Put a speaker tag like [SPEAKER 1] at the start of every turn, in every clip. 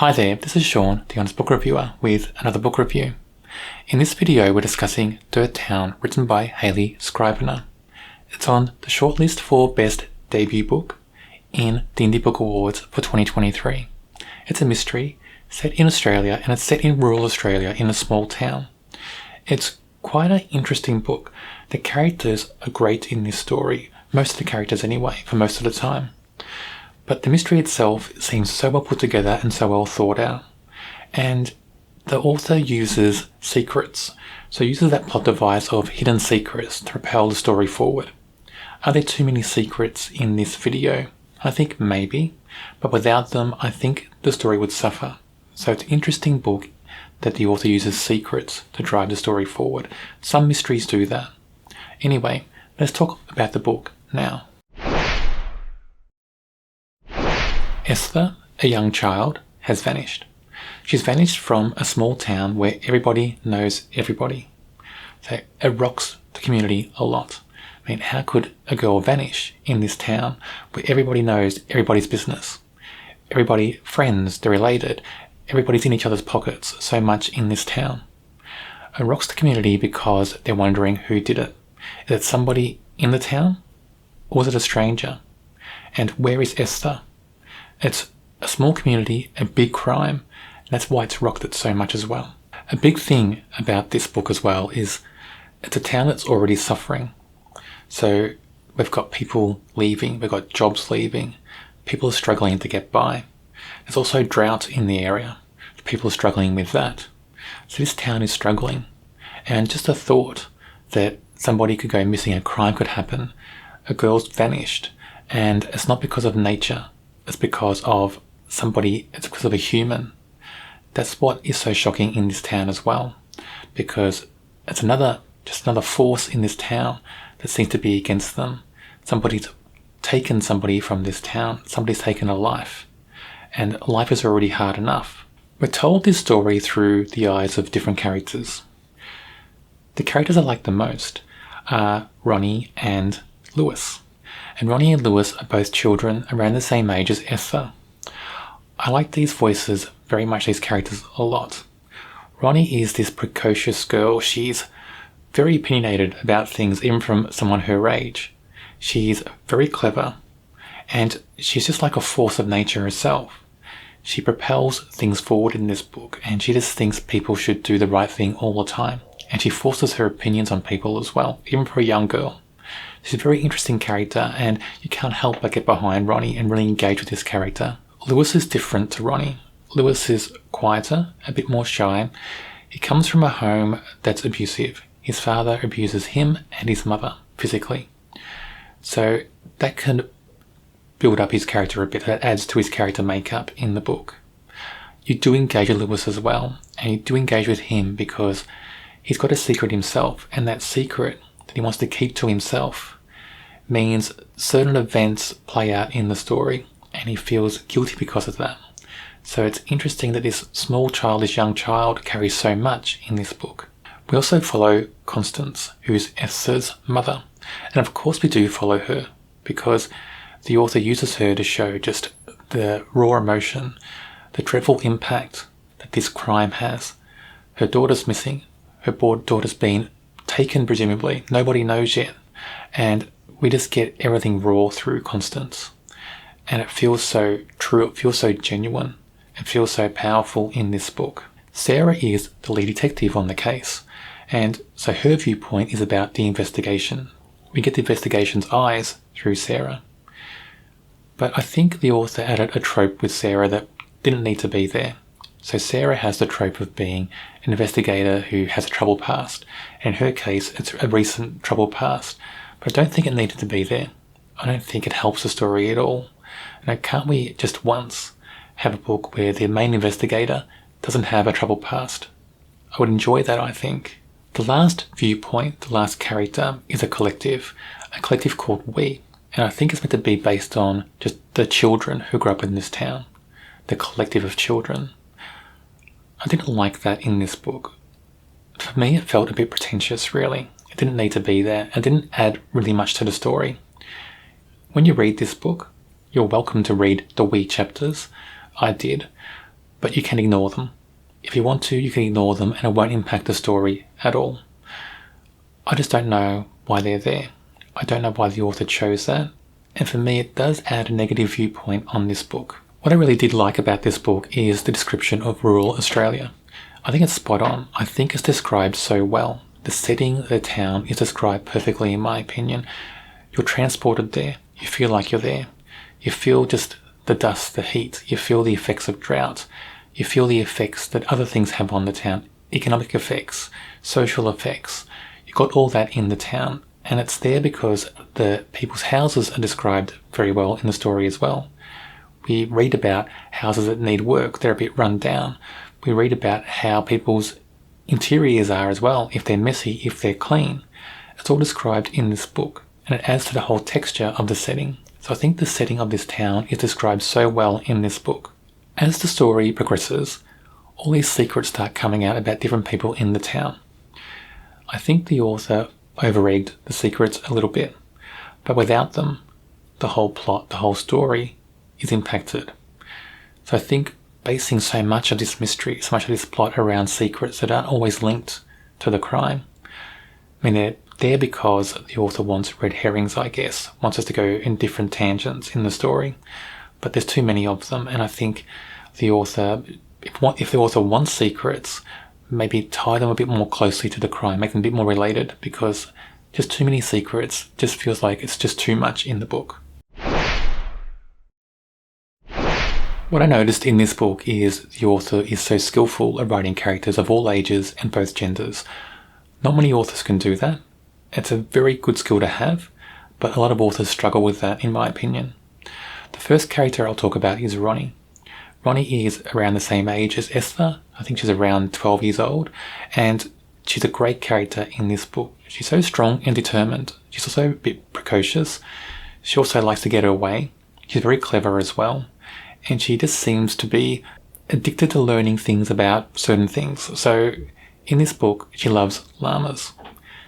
[SPEAKER 1] Hi there, this is Sean, the Honest Book Reviewer, with another book review. In this video we're discussing Dirt Town, written by Hayley Scrivenor. It's on the shortlist for Best Debut Book in the Indie Book Awards for 2023. It's a mystery set in Australia, and it's set in rural Australia in a small town. It's quite an interesting book. The characters are great in this story, most of the characters anyway, for most of the time. But the mystery itself seems so well put together and so well thought out. And the author uses secrets, so uses that plot device of hidden secrets to propel the story forward. Are there too many secrets in this video? I think maybe, but without them I think the story would suffer. So it's an interesting book that the author uses secrets to drive the story forward. Some mysteries do that. Anyway, let's talk about the book now. Esther, a young child, has vanished. She's vanished from a small town where everybody knows everybody. So it rocks the community a lot. I mean, how could a girl vanish in this town where everybody knows everybody's business? Everybody, friends, they're related, everybody's in each other's pockets so much in this town. It rocks the community because they're wondering who did it. Is it somebody in the town? Or was it a stranger? And where is Esther? It's a small community, a big crime, and that's why it's rocked it so much as well. A big thing about this book as well is it's a town that's already suffering. So we've got people leaving, we've got jobs leaving, people are struggling to get by. There's also drought in the area, people are struggling with that. So this town is struggling, and just a thought that somebody could go missing, a crime could happen, a girl's vanished, and it's not because of nature. It's because of somebody, it's because of a human. That's what is so shocking in this town as well, because it's just another force in this town that seems to be against them. Somebody's taken somebody from this town, somebody's taken a life, and life is already hard enough. We're told this story through the eyes of different characters. The characters I like the most are Ronnie and Lewis. And Ronnie and Lewis are both children around the same age as Esther. I like these voices very much, these characters a lot. Ronnie is this precocious girl. She's very opinionated about things, even from someone her age. She's very clever, and she's just like a force of nature herself. She propels things forward in this book, and she just thinks people should do the right thing all the time. And she forces her opinions on people as well, even for a young girl. She's a very interesting character, and you can't help but get behind Ronnie and really engage with this character. Lewis is different to Ronnie. Lewis is quieter, a bit more shy. He comes from a home that's abusive. His father abuses him and his mother physically. So that can build up his character a bit. That adds to his character makeup in the book. You do engage with Lewis as well, and you do engage with him because he's got a secret himself, and that secret that he wants to keep to himself means certain events play out in the story, and he feels guilty because of that. So it's interesting that this young child carries so much in this book. We also follow Constance, who's Esther's mother, and of course we do follow her because the author uses her to show just the raw emotion, the dreadful impact that this crime has. Her daughter's missing, her daughter's been taken presumably, nobody knows yet, and we just get everything raw through Constance, and it feels so true, it feels so genuine, it feels so powerful in this book. Sarah is the lead detective on the case, and so her viewpoint is about the investigation. We get the investigation's eyes through Sarah, but I think the author added a trope with Sarah that didn't need to be there. So Sarah has the trope of being an investigator who has a troubled past. In her case, it's a recent troubled past. But I don't think it needed to be there. I don't think it helps the story at all. Can't we just once have a book where the main investigator doesn't have a troubled past? I would enjoy that, I think. The last viewpoint, the last character, is a collective called We. And I think it's meant to be based on just the children who grew up in this town. The collective of children. I didn't like that in this book. For me, it felt a bit pretentious, really. It didn't need to be there. It didn't add really much to the story. When you read this book, you're welcome to read the We chapters. I did. but you can ignore them. If you want to, you can ignore them and it won't impact the story at all. I just don't know why they're there. I don't know why the author chose that. And for me, it does add a negative viewpoint on this book. What I really did like about this book is the description of rural Australia. I think it's spot on. I think it's described so well. The setting of the town is described perfectly, in my opinion. You're transported there. You feel like you're there. You feel just the dust, the heat. You feel the effects of drought. You feel the effects that other things have on the town. Economic effects, social effects. You've got all that in the town. And it's there because the people's houses are described very well in the story as well. We read about houses that need work. They're a bit run down. We read about how people's interiors are as well, if they're messy, if they're clean. It's all described in this book, and it adds to the whole texture of the setting. So I think the setting of this town is described so well in this book. As the story progresses, all these secrets start coming out about different people in the town. I think the author over-egged the secrets a little bit, but without them, the whole plot, the whole story is impacted. So I think basing so much of this mystery, so much of this plot around secrets that aren't always linked to the crime, I mean, they're there because the author wants red herrings, I guess, wants us to go in different tangents in the story, but there's too many of them, and I think the author, if the author wants secrets, maybe tie them a bit more closely to the crime, make them a bit more related, because just too many secrets just feels like it's just too much in the book. What I noticed in this book is the author is so skillful at writing characters of all ages and both genders. Not many authors can do that. It's a very good skill to have, but a lot of authors struggle with that, in my opinion. The first character I'll talk about is Ronnie. Ronnie is around the same age as Esther. I think she's around 12 years old, and she's a great character in this book. She's so strong and determined. She's also a bit precocious. She also likes to get her way. She's very clever as well. And she just seems to be addicted to learning things about certain things. So in this book, she loves llamas.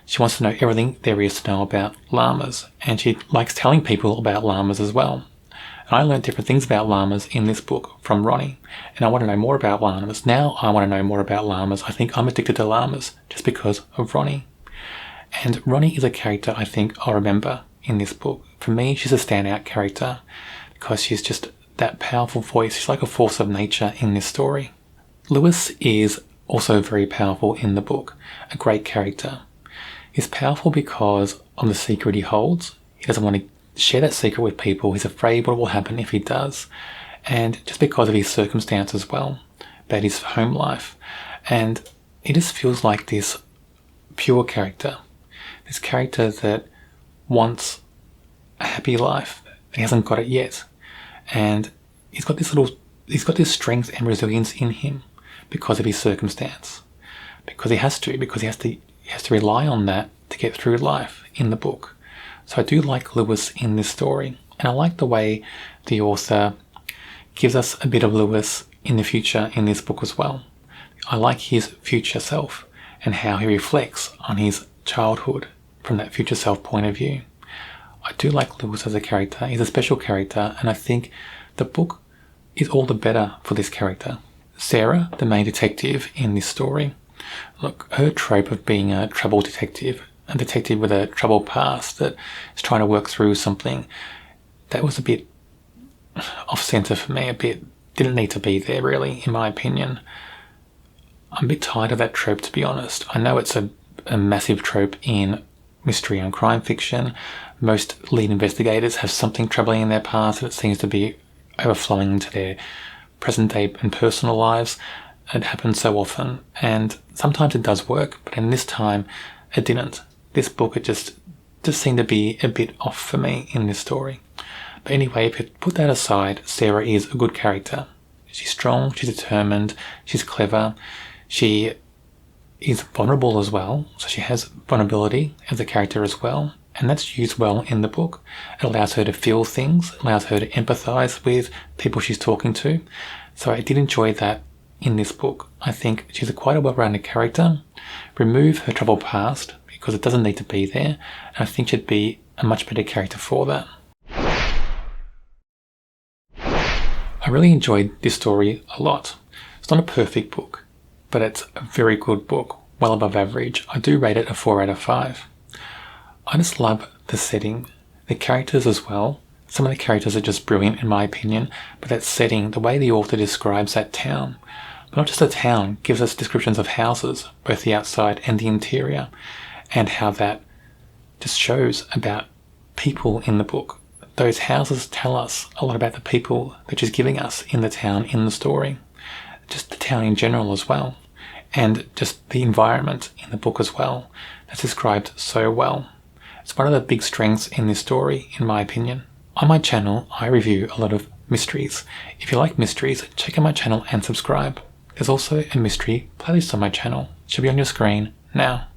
[SPEAKER 1] She wants to know everything there is to know about llamas. And she likes telling people about llamas as well. And I learned different things about llamas in this book from Ronnie. And I want to know more about llamas. Now I want to know more about llamas. I think I'm addicted to llamas just because of Ronnie. And Ronnie is a character I think I'll remember in this book. For me, she's a standout character because she's just that powerful voice. She's like a force of nature in this story. Lewis is also very powerful in the book, a great character. He's powerful because of the secret he holds. He doesn't want to share that secret with people. He's afraid what will happen if he does. And just because of his circumstance as well, about his home life. And he just feels like this pure character. This character that wants a happy life. He hasn't got it yet. And he's got this strength and resilience in him because of his circumstance. Because he has to rely on that to get through life in the book. So I do like Lewis in this story. And I like the way the author gives us a bit of Lewis in the future in this book as well. I like his future self and how he reflects on his childhood from that future self point of view. I do like Lewis as a character. He's a special character, and I think the book is all the better for this character. Sarah, the main detective in this story, look, her trope of being a troubled detective, a detective with a troubled past that is trying to work through something, that was a bit off-centre for me, didn't need to be there really, in my opinion. I'm a bit tired of that trope, to be honest. I know it's a massive trope in mystery and crime fiction. Most lead investigators have something troubling in their past that seems to be overflowing into their present day and personal lives. It happens so often, and sometimes it does work, but in this time it didn't. This book, it just seemed to be a bit off for me in this story. But anyway, if you put that aside, Sarah is a good character. She's strong, she's determined, she's clever, she is vulnerable as well, so she has vulnerability as a character as well, and that's used well in the book. It allows her to feel things, allows her to empathise with people she's talking to, so I did enjoy that in this book. I think she's quite a well-rounded character. Remove her troubled past, because it doesn't need to be there, and I think she'd be a much better character for that. I really enjoyed this story a lot. It's not a perfect book, but it's a very good book, well above average. I do rate it a 4 out of 5. I just love the setting, the characters as well. Some of the characters are just brilliant in my opinion, but that setting, the way the author describes that town, but not just the town, gives us descriptions of houses, both the outside and the interior, and how that just shows about people in the book. Those houses tell us a lot about the people that she's giving us in the town, in the story. Just the town in general as well, and just the environment in the book as well. That's described so well. It's one of the big strengths in this story, in my opinion. On my channel, I review a lot of mysteries. If you like mysteries, check out my channel and subscribe. There's also a mystery playlist on my channel. It should be on your screen now.